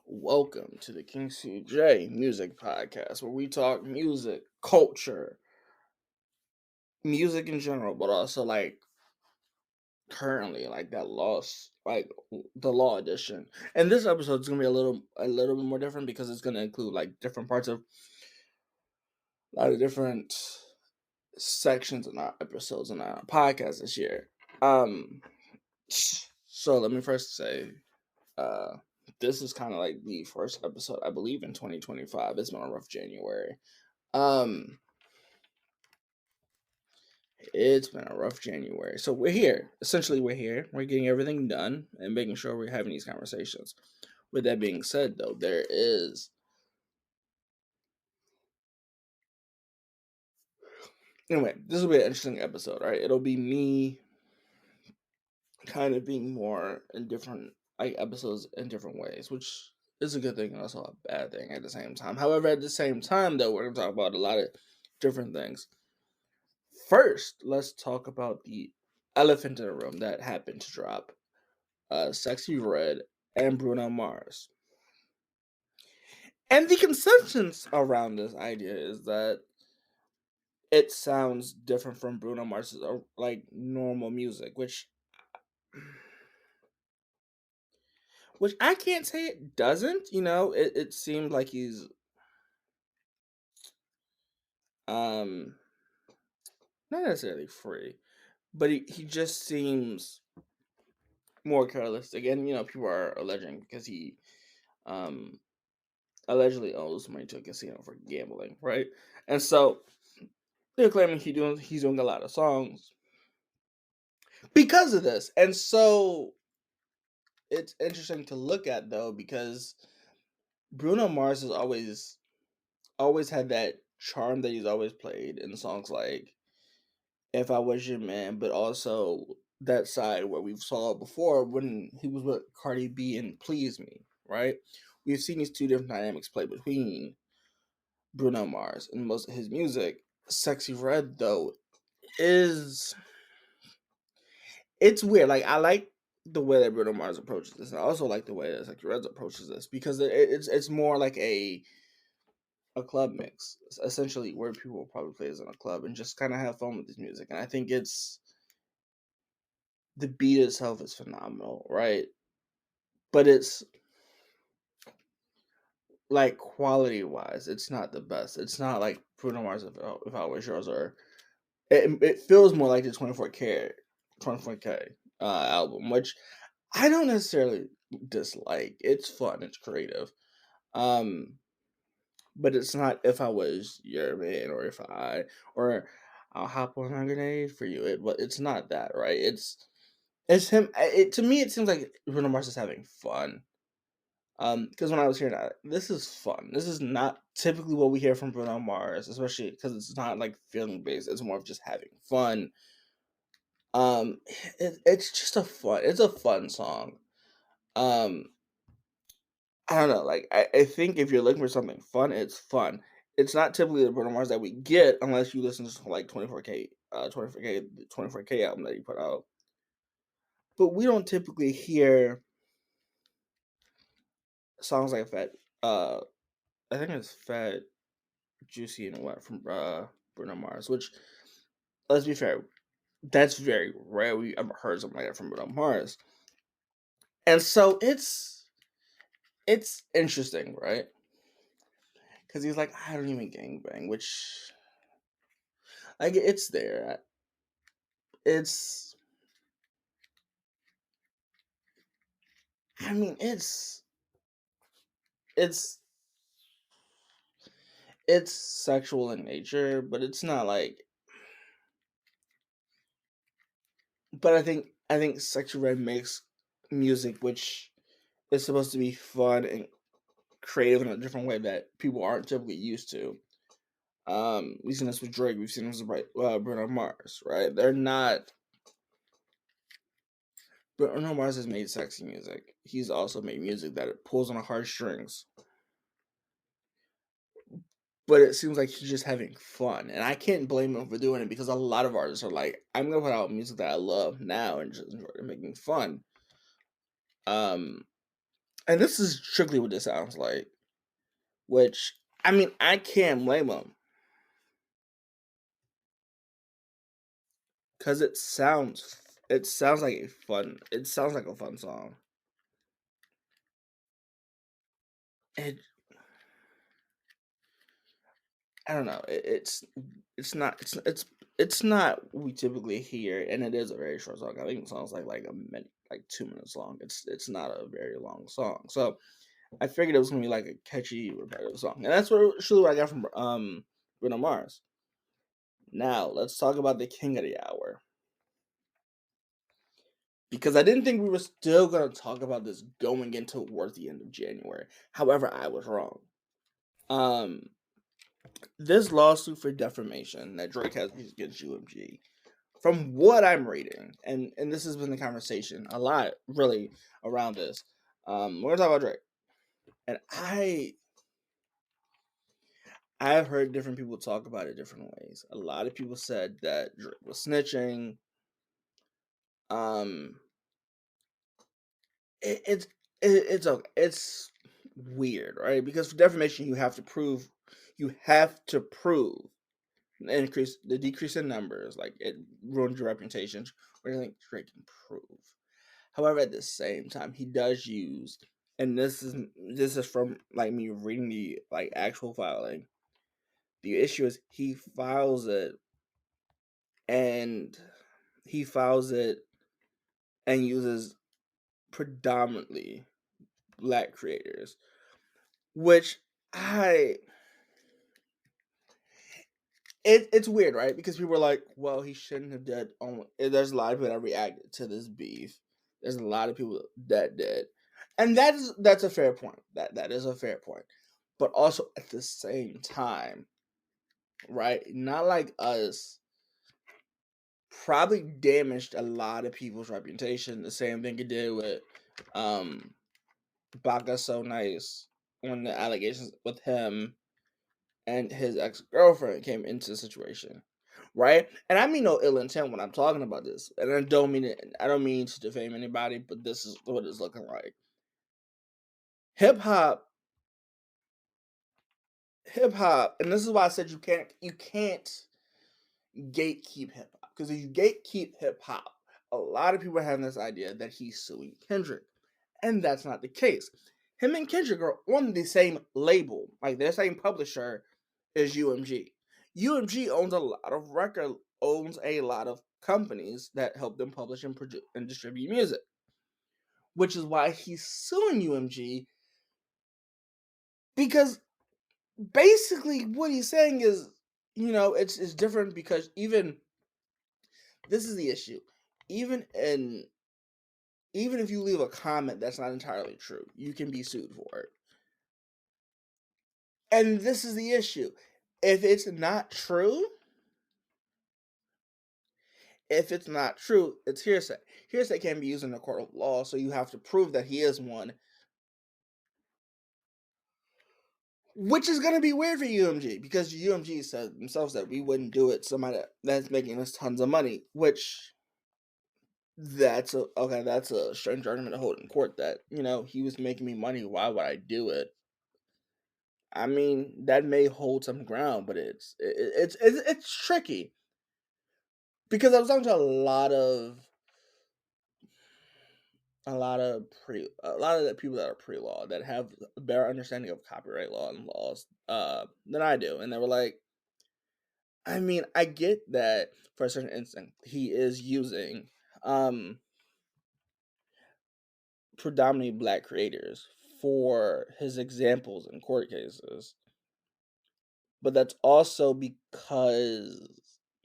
Welcome to the King CJ Music Podcast, where we talk music, culture, music in general, but also like currently, like that lost, like the law edition. And this episode is gonna be a little bit more different because it's gonna include like different parts of a lot of different sections in our episodes in our podcast this year. Um, so let me first say, uh, this is kind of like the first episode I believe in 2025. It's been a rough January. Um, it's been a rough January. So we're here. Essentially, we're here. We're getting everything done and making sure we're having these conversations. With that being said, though, there is anyway. This will be an interesting episode. All right, it'll be me kind of being more in different like episodes in different ways, which is a good thing and also a bad thing at the same time. However, at the same time, though, we're gonna talk about a lot of different things. First, let's talk about the elephant in the room that happened to drop. Sexy Red and Bruno Mars. And the consensus around this idea is that it sounds different from Bruno Mars's like normal music, which I can't say it doesn't. It seemed like he's um not necessarily free, but he just seems more careless. Again, people are alleging because he um allegedly owes money to a casino for gambling, right? And so they're claiming he's doing a lot of songs because of this. And so it's interesting to look at though because Bruno Mars has always had that charm that he's always played in songs like If I Was Your Man, but also that side where we've saw before when he was with Cardi B and Please Me, right? We've seen these two different dynamics play between Bruno Mars and most of his music. Sexy Red though is it's weird. Like I like the way that Bruno Mars approaches this, and I also like the way that Sexy Red approaches this because it's more like a club mix, essentially, where people will probably play this in a club and just kind of have fun with this music. And I think the beat itself is phenomenal, right? But it's like quality wise, it's not the best. It's not like Bruno Mars if I was yours, or it feels more like the 24K album, which I don't necessarily dislike. It's fun, it's creative. Um, but it's not if I was your man or I'll hop on a grenade for you. It's not that, right? It's him. To me, it seems like Bruno Mars is having fun. Because when I was hearing that, this is fun. This is not typically what we hear from Bruno Mars, especially because it's not like feeling based. It's more of just having fun. Um, it's just it's a fun song. Um, I don't know. Like I think if you're looking for something fun, it's fun. It's not typically the Bruno Mars that we get unless you listen to like 24K album that he put out. But we don't typically hear songs like Fat. I think it's Fat, Juicy, and Wet from Bruno Mars. Which, let's be fair, that's very rare. We ever heard something like that from Bruno Mars, and so it's interesting, right? Because he's like, I don't even gangbang, which like it's there. It's I mean it's it's sexual in nature, but it's not like but I think Sexy Red makes music which is supposed to be fun and creative in a different way that people aren't typically used to. We've seen this with Drake, we've seen this with Bruno Mars, right? They're not Bruno Mars has made sexy music. He's also made music that it pulls on the heartstrings, but it seems like he's just having fun, and I can't blame him for doing it because a lot of artists are like, "I'm gonna put out music that I love now and just enjoy it, making fun." Um, and this is strictly what this sounds like. Which, I mean, I can't blame him because it sounds like a fun song. It I don't know. It's not what we typically hear, and it is a very short song. I think the song's like a minute, like 2 minutes long. It's not a very long song, so I figured it was gonna be like a catchy, repetitive song, and that's what I got from Bruno Mars. Now let's talk about the King of the Hour, because I didn't think we were still gonna talk about this going into towards the end of January. However, I was wrong. Um, this lawsuit for defamation that Drake has against UMG, from what I'm reading, and this has been the conversation a lot really around this. We're gonna talk about Drake, and I've heard different people talk about it different ways. A lot of people said that Drake was snitching. Um, it, it's it's okay. It's weird, right? Because for defamation, you have to prove the decrease in numbers, like it ruins your reputation, or anything Drake can prove. However, at the same time, he does use, and this is from like me reading the like actual filing. The issue is and he files it and uses predominantly black creators, which I it's weird, right? Because people are like, well, he shouldn't have did. There's a lot of people that reacted to this beef. There's a lot of people that did, and that's a fair point. That is a fair point, but also at the same time, right? Not like us. Probably damaged a lot of people's reputation. The same thing it did with um Baka So Nice when the allegations with him and his ex-girlfriend came into the situation, right? And I mean no ill intent when I'm talking about this, and I don't mean to defame anybody, but this is what it's looking like. Hip hop, hip hop, and this is why I said you can't gatekeep hip hop, because if you gatekeep hip hop, a lot of people are having this idea that he's suing Kendrick, and that's not the case. Him and Kendrick are on the same label, like their same publisher is UMG. UMG owns a lot of companies that help them publish and produce and distribute music, which is why he's suing UMG, because basically what he's saying is, it's different, because even this is the issue. Even in even if you leave a comment that's not entirely true, you can be sued for it. And this is the issue. If it's not true, it's hearsay. Hearsay can be used in a court of law, so you have to prove that he is one, which is going to be weird for UMG, because UMG said themselves that we wouldn't do it. Somebody that's making us tons of money, which that's a strange argument to hold in court, that he was making me money. Why would I do it? I mean, that may hold some ground, but it's tricky, because I was talking to a lot of the people that are pre-law, that have a better understanding of copyright law and laws than I do, and they were like, I mean, I get that for a certain instant he is using um predominantly black creators for his examples in court cases, but that's also because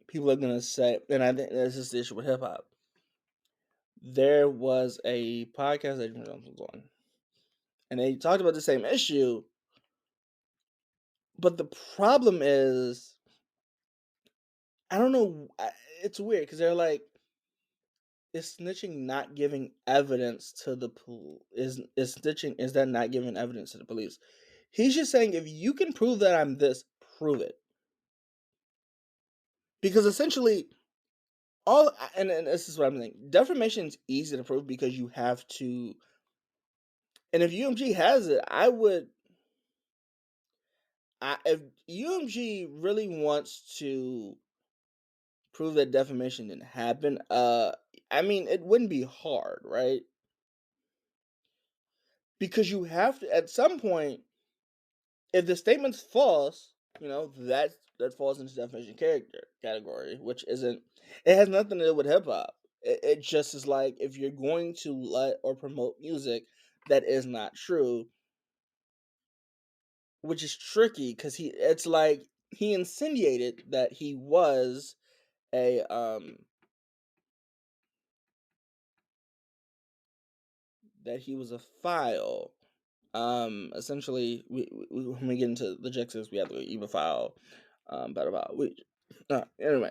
people are gonna say, and I think this is the issue with hip hop. There was a podcast that Jim Jones was on, and they talked about the same issue. But the problem is, I don't know. It's weird, because they're like, is snitching not giving evidence to the police? Is snitching, is that not giving evidence to the police? He's just saying, if you can prove that I'm this, prove it. Because essentially, and this is what I'm saying. Defamation is easy to prove, because you have to And if UMG has it, I would. If UMG really wants to prove that defamation didn't happen, I mean, it wouldn't be hard, right? Because you have to, at some point, if the statement's false, that falls into defamation character category, which isn't. It has nothing to do with hip hop. It just is like if you're going to let or promote music that is not true, which is tricky because it's like he insinuated that he was a file. Essentially, when we get into logistics, we have to even file, about we. Anyway,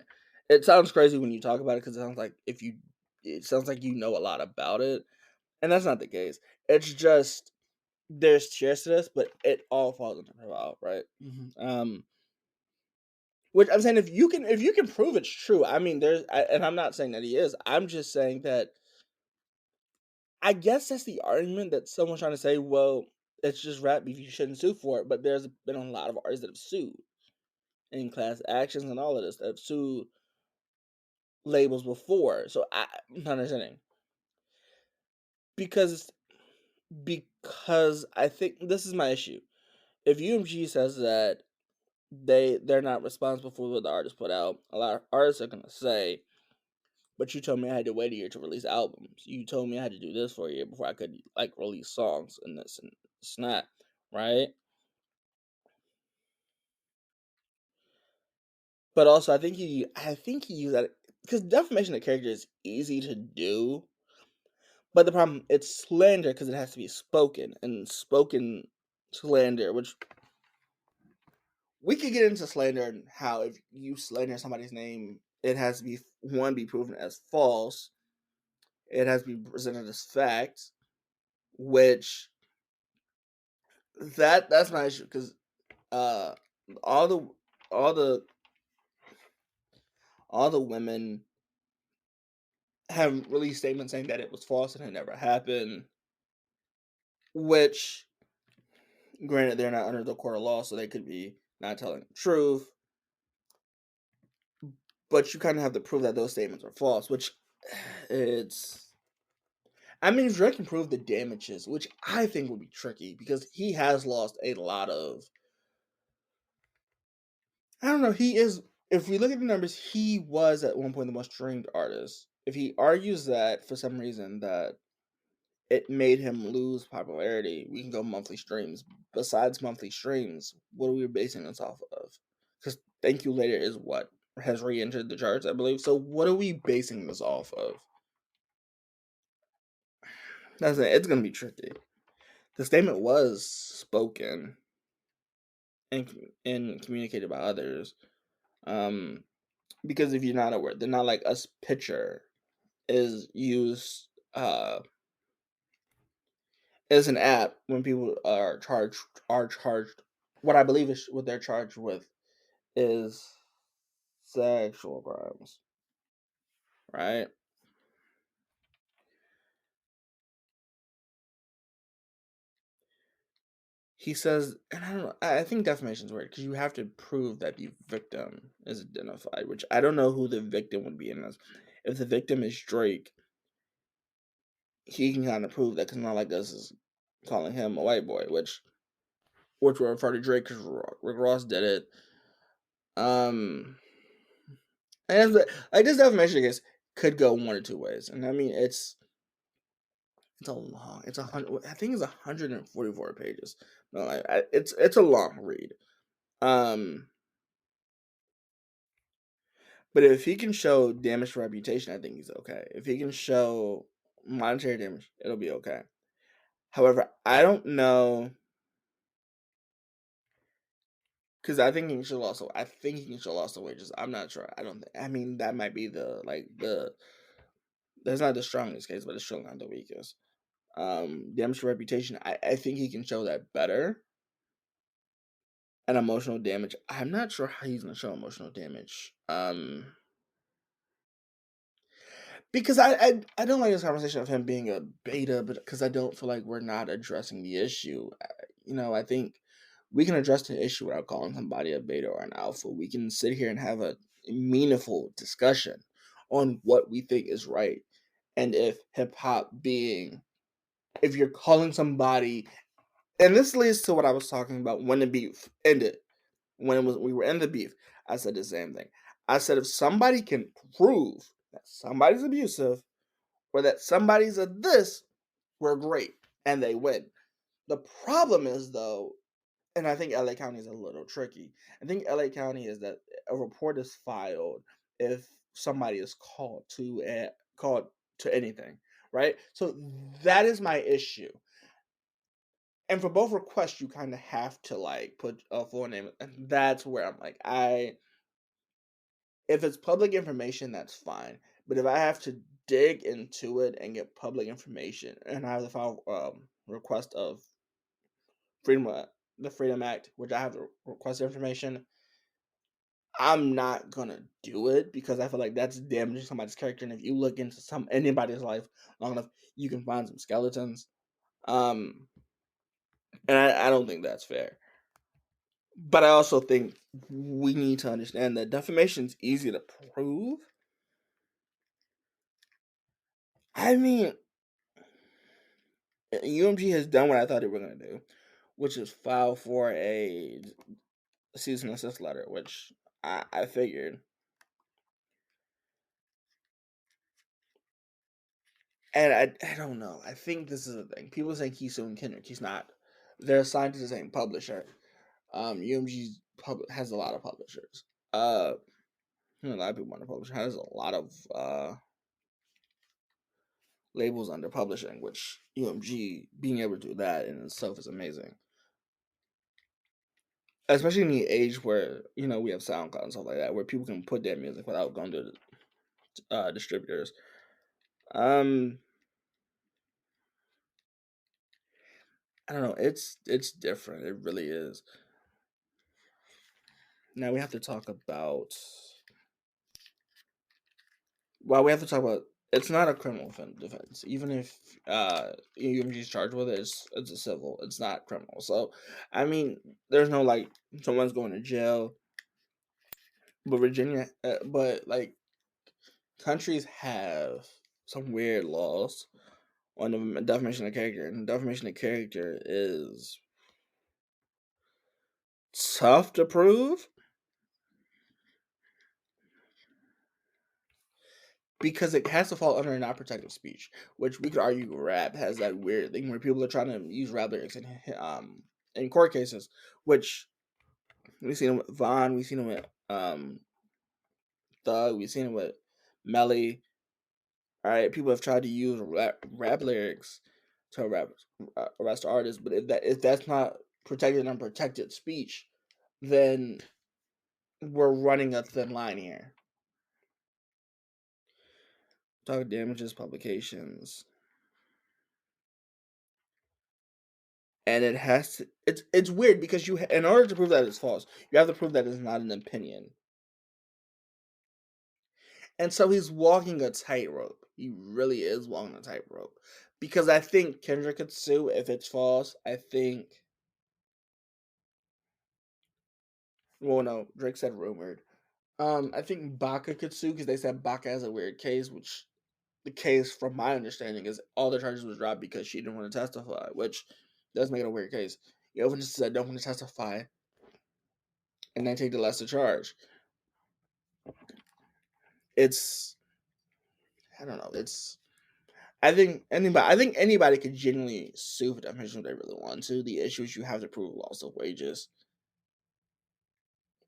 it sounds crazy when you talk about it because it sounds like you know a lot about it, and that's not the case. It's just there's tiers to this, but it all falls into file, right? Which I'm saying, if you can prove it's true, I mean, and I'm not saying that he is. I'm just saying that I guess that's the argument that someone's trying to say. Well, it's just rap beef. You shouldn't sue for it. But there's been a lot of artists that have sued in class actions and all of this that have sued labels before. So I'm not understanding because I think this is my issue. If UMG says that they're not responsible for what the artist put out, a lot of artists are gonna say, but you told me I had to wait a year to release albums. You told me I had to do this for a year before I could release songs and this and it's not, right? But also, I think he used that because defamation of character is easy to do, but the problem it's slander because it has to be spoken and spoken slander, which we could get into slander and how if you slander somebody's name, it has to be proven as false. It has to be presented as fact, which that's my issue because uh, all the all the all the women have released statements saying that it was false and it never happened. Which, granted, they're not under the court of law, so they could be not telling the truth. But you kind of have to prove that those statements are false, which it's. I mean, if Drake can prove the damages, which I think would be tricky because he has lost a lot of. I don't know. He is. If we look at the numbers, he was at one point the most streamed artist. If he argues that for some reason that it made him lose popularity, we can go monthly streams. Besides monthly streams, what are we basing this off of? Because Thank You Later is what has re-entered the charts, I believe. So what are we basing this off of? That's it. It's gonna be tricky. The statement was spoken and communicated by others. Um, because if you're not aware, they're not like us. Picture is used as an app when people are charged. What I believe is what they're charged with is sexual crimes, right? He says, and I don't know. I think defamation is weird because you have to prove that the victim is identified, which I don't know who the victim would be in this. If the victim is Drake, he can kind of prove that because not like us is calling him a white boy, which will refer to Drake because Rick Ross did it. And like this defamation case could go one or two ways, and I mean it's a long. It's 100. I think it's 144 pages. No, it's a long read. Um, but if he can show damage to reputation, I think he's okay. If he can show monetary damage, it'll be okay. However, I don't know because I think he can show also. I think he can show loss of wages. I'm not sure. I don't. I mean, that might be the. That's not the strongest case, but it's still not the weakest. Damage to reputation. I think he can show that better. And emotional damage. I'm not sure how he's gonna show emotional damage. because I don't like this conversation of him being a beta, but because I don't feel like we're not addressing the issue. I think we can address the issue without calling somebody a beta or an alpha. We can sit here and have a meaningful discussion on what we think is right, and if hip hop being, if you're calling somebody, and this leads to what I was talking about when the beef ended, when we were in the beef. I said the same thing. I said if somebody can prove that somebody's abusive or that somebody's a this, we're great, and they win. The problem is though, and I think LA County is a little tricky. I think LA County is that a report is filed if somebody is called to anything, right? So that is my issue. And for both requests, you kind of have to like put a full name, and that's where I'm like, if it's public information, that's fine. But if I have to dig into it and get public information, and I have to file request of freedom, the Freedom Act, which I have to request information, I'm not gonna do it because I feel like that's damaging somebody's character. And if you look into anybody's life long enough, you can find some skeletons. Um, and I don't think that's fair. But I also think we need to understand that defamation is easy to prove. I mean, UMG has done what I thought they were going to do, which is file for a cease and desist letter, which I figured. And I don't know. I think this is the thing. People say he's suing Kendrick. He's not. They're assigned to the same publisher. UMG has a lot of publishers. A lot of people under publisher has a lot of labels under publishing, which UMG being able to do that in itself is amazing. Especially in the age where we have SoundCloud and stuff like that, where people can put their music without going to distributors. Um, I don't know. It's different. It really is. Now we have to talk about. Well, we have to talk about. It's not a criminal defense, even if UMG is charged with it. It's a civil. It's not criminal. So, I mean, there's no like someone's going to jail. But Virginia, but like countries have some weird laws on the defamation of character, and defamation of character is tough to prove because it has to fall under not protected speech, which we could argue rap has that weird thing where people are trying to use rap lyrics in court cases, which we've seen it with Vaughn, we've seen it with Thug, we've seen it with Melly. All right, people have tried to use rap lyrics to arrest artists, but if that's not protected and unprotected speech, then we're running a thin line here. Talk damages publications, and it has to. It's weird because in order to prove that it's false, you have to prove that it's not an opinion. And so he's walking a tightrope. He really is walking a tightrope. Because I think Kendrick could sue if it's false. I think. Well, no, Drake said rumored. I think Baca could sue because they said Baca has a weird case, which the case, from my understanding, is all the charges was dropped because she didn't want to testify, which does make it a weird case. You know, just said don't want to testify, and then take the lesser charge. It's I don't know. I think anybody could genuinely sue for defamation if they really want to. The issue is you have to prove loss of wages.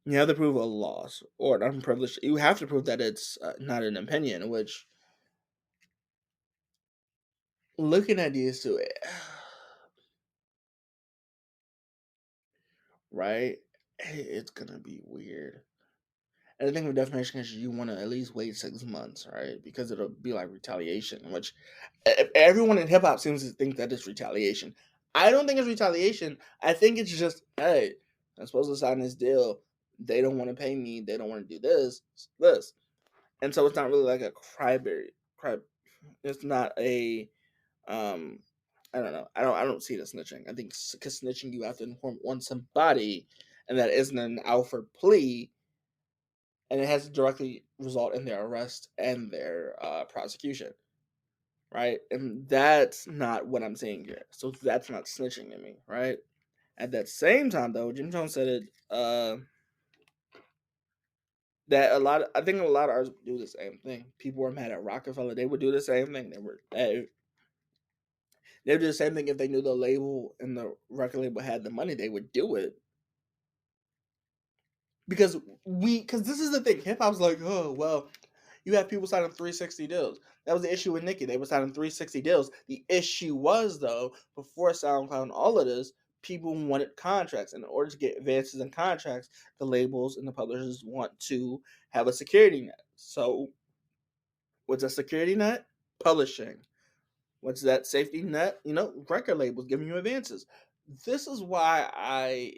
You have to prove a loss or an unprivileged. You have to prove that it's not an opinion. Which, looking at these two, right, it's gonna be weird. And the thing with defamation is you want to at least wait 6 months, right? Because it'll be like retaliation, which everyone in hip hop seems to think that it's retaliation. I don't think it's retaliation. I think it's just, hey, I'm supposed to sign this deal. They don't want to pay me. They don't want to do this. And so it's not really like a It's not a um. I don't know. I don't see it as snitching. I think because snitching, you have to inform on somebody, and that isn't an Alfred plea, and it has to directly result in their arrest and their prosecution, right? And that's not what I'm saying here. So that's not snitching to me, right? At that same time, though, Jim Jones said it. That a lot of, I think a lot of artists do the same thing. People were mad at Rockefeller. They would do the same thing. They would do the same thing if they knew the label and the record label had the money. They would do it because this is the thing. Hip hop's like, oh well, you have people signing 360 deals. That was the issue with Nicki. They were signing 360 deals. The issue was though, before SoundCloud and all of this, people wanted contracts. And in order to get advances in contracts, the labels and the publishers want to have a security net. So what's a security net? Publishing. What's that safety net? Record labels giving you advances. This is why I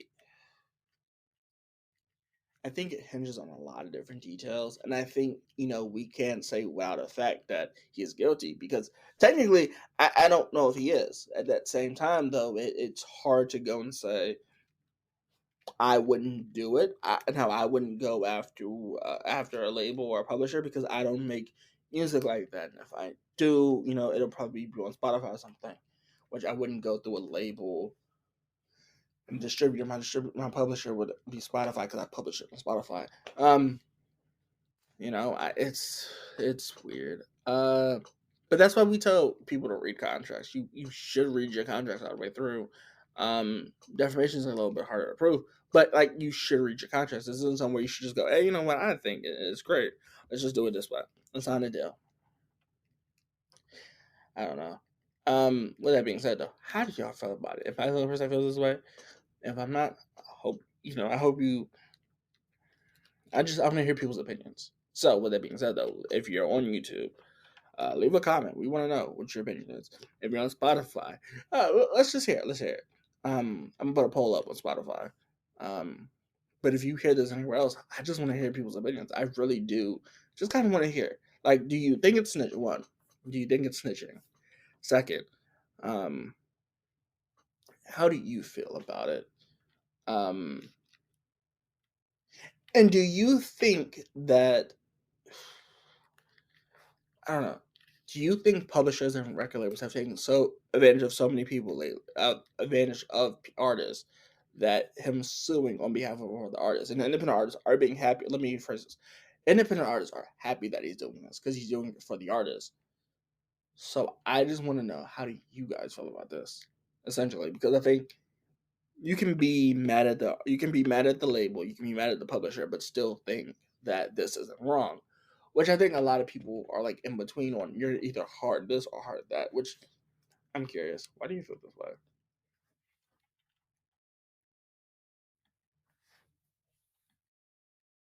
think it hinges on a lot of different details, and I think we can't say without a fact that he is guilty because technically, I don't know if he is. At that same time, though, it's hard to go and say I wouldn't do it. Now I wouldn't go after a label or a publisher because I don't make music like that. And if I do, it'll probably be on Spotify or something, which I wouldn't go through a label and distributor. My publisher would be Spotify because I publish it on Spotify. It's weird. But that's why we tell people to read contracts. You should read your contracts all the way through. Defamation is a little bit harder to prove, but like you should read your contracts. This isn't somewhere you should just go, hey, you know what? I think it's great. Let's just do it this way. Let's sign a deal. I don't know. With that being said, though, how do y'all feel about it? If I feel the person that feels this way, if I'm not, I hope you. I'm gonna hear people's opinions. So, with that being said, though, if you're on YouTube, leave a comment. We want to know what your opinion is. If you're on Spotify, let's just hear it. Let's hear it. I'm gonna put a poll up on Spotify. But if you hear this anywhere else, I just want to hear people's opinions. I really do. Just kind of want to hear. Like, do you think it's snitching? One, do you think it's snitching? Second, um, how do you feel about it? Um, and do you think that I don't know? Do you think publishers and record labels have taken so advantage of so many people lately, advantage of artists, that him suing on behalf of all the artists and the independent artists are being happy? Let me rephrase this: independent artists are happy that he's doing this because he's doing it for the artists. So I just want to know, how do you guys feel about this? Essentially, because I think you can be mad at the label, you can be mad at the publisher, but still think that this isn't wrong. Which I think a lot of people are like in between on. You're either hard this or hard that. Which I'm curious. Why do you feel this way?